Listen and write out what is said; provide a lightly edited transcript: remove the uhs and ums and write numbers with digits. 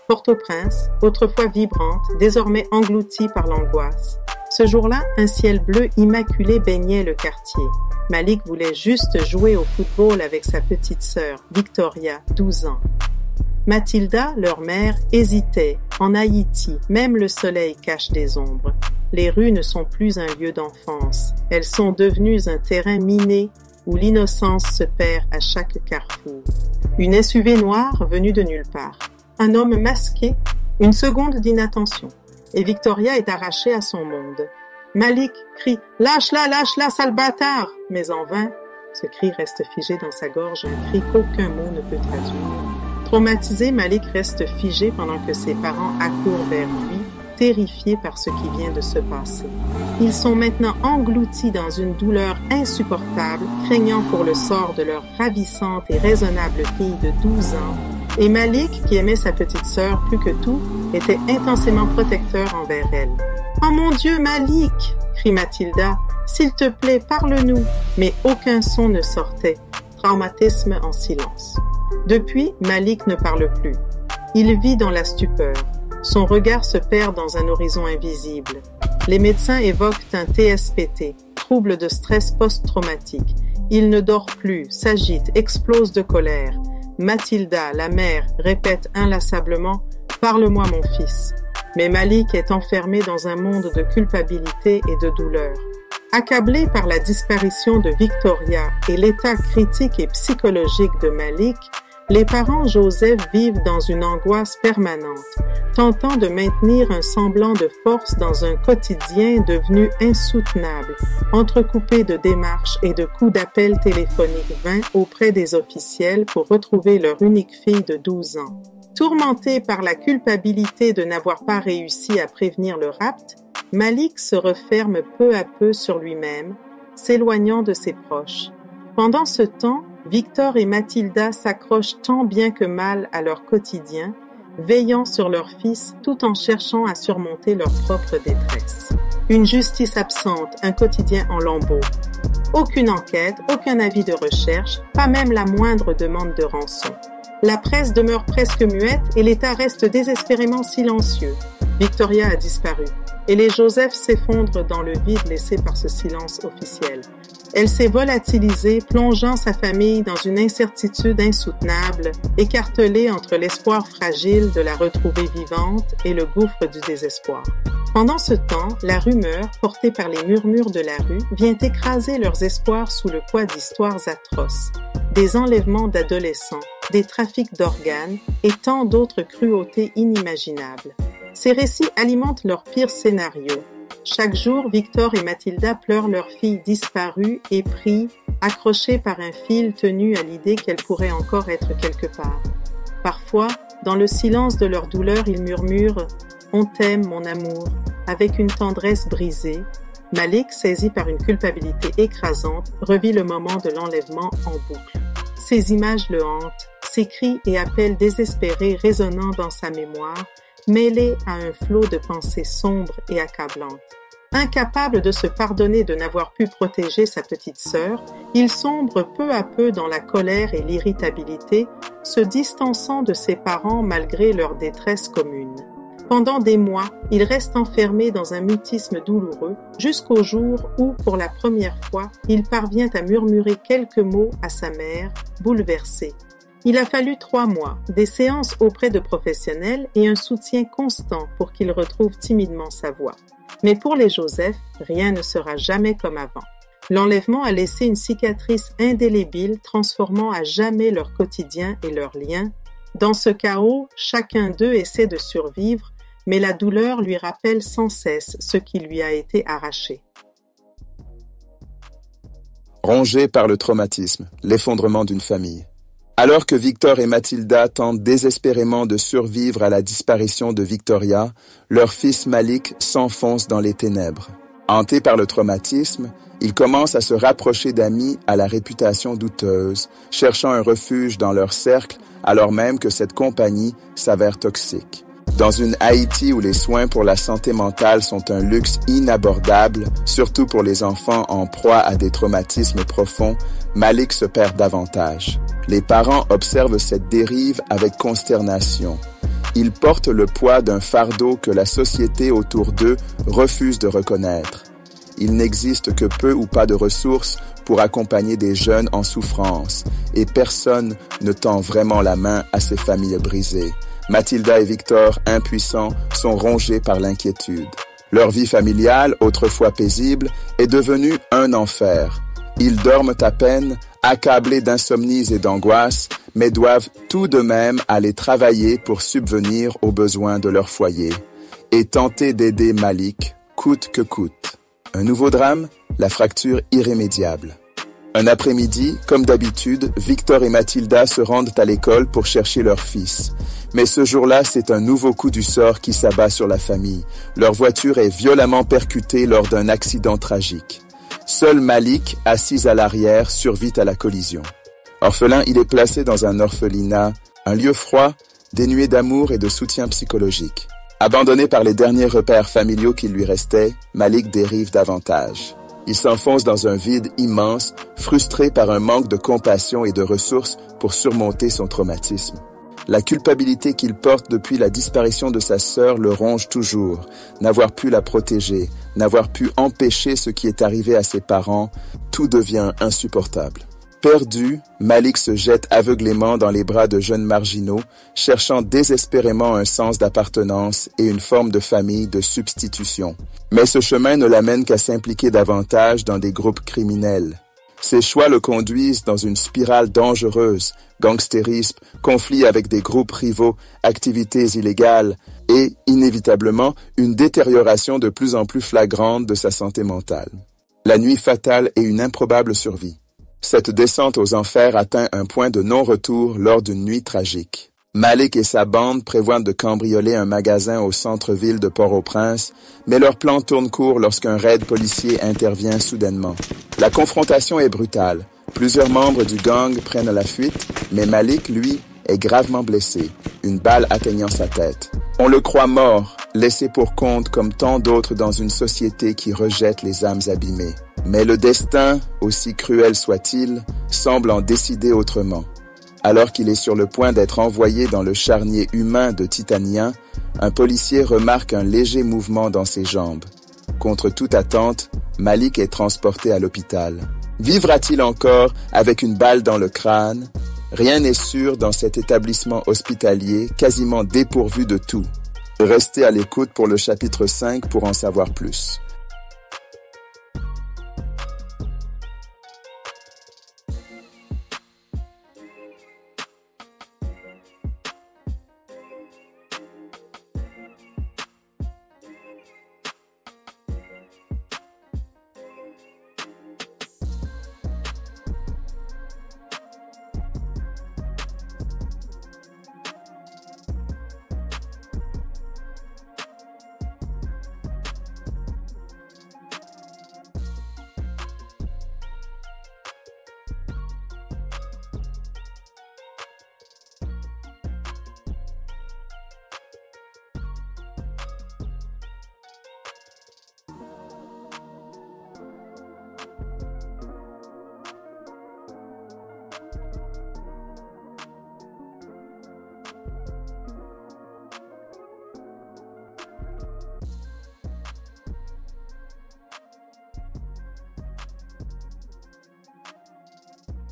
Port-au-Prince, autrefois vibrante, désormais engloutie par l'angoisse. Ce jour-là, un ciel bleu immaculé baignait le quartier. Malik voulait juste jouer au football avec sa petite sœur, Victoria, 12 ans. Mathilda, leur mère, hésitait. En Haïti, même le soleil cache des ombres. Les rues ne sont plus un lieu d'enfance. Elles sont devenues un terrain miné où l'innocence se perd à chaque carrefour. Une SUV noire venue de nulle part. Un homme masqué, une seconde d'inattention. Et Victoria est arrachée à son monde. Malik crie « Lâche-la, sale bâtard !» Mais en vain, ce cri reste figé dans sa gorge, un cri qu'aucun mot ne peut traduire. Traumatisé, Malik reste figé pendant que ses parents accourent vers lui, terrifiés par ce qui vient de se passer. Ils sont maintenant engloutis dans une douleur insupportable, craignant pour le sort de leur ravissante et raisonnable fille de 12 ans. Et Malik, qui aimait sa petite sœur plus que tout, était intensément protecteur envers elle. « Oh mon Dieu, Malik !» crie Mathilda. « S'il te plaît, parle-nous !» Mais aucun son ne sortait. Traumatisme en silence. Depuis, Malik ne parle plus. Il vit dans la stupeur. Son regard se perd dans un horizon invisible. Les médecins évoquent un TSPT, trouble de stress post-traumatique. Il ne dort plus, s'agite, explose de colère. Mathilda, la mère, répète inlassablement « Parle-moi, mon fils ». Mais Malik est enfermé dans un monde de culpabilité et de douleur. Accablé par la disparition de Victoria et l'état critique et psychologique de Malik, les parents Joseph vivent dans une angoisse permanente, tentant de maintenir un semblant de force dans un quotidien devenu insoutenable, entrecoupé de démarches et de coups d'appel téléphoniques vains auprès des officiels pour retrouver leur unique fille de 12 ans. Tourmenté par la culpabilité de n'avoir pas réussi à prévenir le rapt, Malik se referme peu à peu sur lui-même, s'éloignant de ses proches. Pendant ce temps, Victor et Mathilda s'accrochent tant bien que mal à leur quotidien, veillant sur leur fils tout en cherchant à surmonter leur propre détresse. Une justice absente, un quotidien en lambeaux. Aucune enquête, aucun avis de recherche, pas même la moindre demande de rançon. La presse demeure presque muette et l'État reste désespérément silencieux. Victoria a disparu et les Joseph s'effondrent dans le vide laissé par ce silence officiel. Elle s'est volatilisée, plongeant sa famille dans une incertitude insoutenable, écartelée entre l'espoir fragile de la retrouver vivante et le gouffre du désespoir. Pendant ce temps, la rumeur, portée par les murmures de la rue, vient écraser leurs espoirs sous le poids d'histoires atroces. Des enlèvements d'adolescents, des trafics d'organes et tant d'autres cruautés inimaginables. Ces récits alimentent leur pire scénario. Chaque jour, Victor et Mathilda pleurent leur fille disparue, épris, accrochés par un fil tenu à l'idée qu'elle pourrait encore être quelque part. Parfois, dans le silence de leur douleur, ils murmurent « On t'aime, mon amour », avec une tendresse brisée. Malik, saisi par une culpabilité écrasante, revit le moment de l'enlèvement en boucle. Ces images le hantent, ces cris et appels désespérés résonnant dans sa mémoire, mêlés à un flot de pensées sombres et accablantes. Incapable de se pardonner de n'avoir pu protéger sa petite sœur, il sombre peu à peu dans la colère et l'irritabilité, se distançant de ses parents malgré leur détresse commune. Pendant des mois, il reste enfermé dans un mutisme douloureux jusqu'au jour où, pour la première fois, il parvient à murmurer quelques mots à sa mère, bouleversée. Il a fallu 3 mois, des séances auprès de professionnels et un soutien constant pour qu'il retrouve timidement sa voix. Mais pour les Joseph, rien ne sera jamais comme avant. L'enlèvement a laissé une cicatrice indélébile transformant à jamais leur quotidien et leurs liens. Dans ce chaos, chacun d'eux essaie de survivre, mais la douleur lui rappelle sans cesse ce qui lui a été arraché. Rongés par le traumatisme, l'effondrement d'une famille. Alors que Victor et Mathilda tentent désespérément de survivre à la disparition de Victoria, leur fils Malik s'enfonce dans les ténèbres. Hantés par le traumatisme, ils commencent à se rapprocher d'amis à la réputation douteuse, cherchant un refuge dans leur cercle alors même que cette compagnie s'avère toxique. Dans une Haïti où les soins pour la santé mentale sont un luxe inabordable, surtout pour les enfants en proie à des traumatismes profonds, Malik se perd davantage. Les parents observent cette dérive avec consternation. Ils portent le poids d'un fardeau que la société autour d'eux refuse de reconnaître. Il n'existe que peu ou pas de ressources pour accompagner des jeunes en souffrance et personne ne tend vraiment la main à ces familles brisées. Mathilda et Victor, impuissants, sont rongés par l'inquiétude. Leur vie familiale, autrefois paisible, est devenue un enfer. Ils dorment à peine, accablés d'insomnies et d'angoisses, mais doivent tout de même aller travailler pour subvenir aux besoins de leur foyer et tenter d'aider Malik, coûte que coûte. Un nouveau drame, la fracture irrémédiable. Un après-midi, comme d'habitude, Victor et Mathilda se rendent à l'école pour chercher leur fils. Mais ce jour-là, c'est un nouveau coup du sort qui s'abat sur la famille. Leur voiture est violemment percutée lors d'un accident tragique. Seul Malik, assis à l'arrière, survit à la collision. Orphelin, il est placé dans un orphelinat, un lieu froid, dénué d'amour et de soutien psychologique. Abandonné par les derniers repères familiaux qui lui restaient, Malik dérive davantage. Il s'enfonce dans un vide immense, frustré par un manque de compassion et de ressources pour surmonter son traumatisme. La culpabilité qu'il porte depuis la disparition de sa sœur le ronge toujours. N'avoir pu la protéger, n'avoir pu empêcher ce qui est arrivé à ses parents, tout devient insupportable. Perdu, Malik se jette aveuglément dans les bras de jeunes marginaux, cherchant désespérément un sens d'appartenance et une forme de famille de substitution. Mais ce chemin ne l'amène qu'à s'impliquer davantage dans des groupes criminels. Ses choix le conduisent dans une spirale dangereuse, gangstérisme, conflits avec des groupes rivaux, activités illégales et, inévitablement, une détérioration de plus en plus flagrante de sa santé mentale. La nuit fatale et une improbable survie. Cette descente aux enfers atteint un point de non-retour lors d'une nuit tragique. Malik et sa bande prévoient de cambrioler un magasin au centre-ville de Port-au-Prince, mais leur plan tourne court lorsqu'un raid policier intervient soudainement. La confrontation est brutale. Plusieurs membres du gang prennent la fuite, mais Malik, lui, est gravement blessé, une balle atteignant sa tête. On le croit mort, laissé pour compte comme tant d'autres dans une société qui rejette les âmes abîmées. Mais le destin, aussi cruel soit-il, semble en décider autrement. Alors qu'il est sur le point d'être envoyé dans le charnier humain de Titania, un policier remarque un léger mouvement dans ses jambes. Contre toute attente, Malik est transporté à l'hôpital. Vivra-t-il encore avec une balle dans le crâne? Rien n'est sûr dans cet établissement hospitalier quasiment dépourvu de tout. Restez à l'écoute pour le chapitre 5 pour en savoir plus.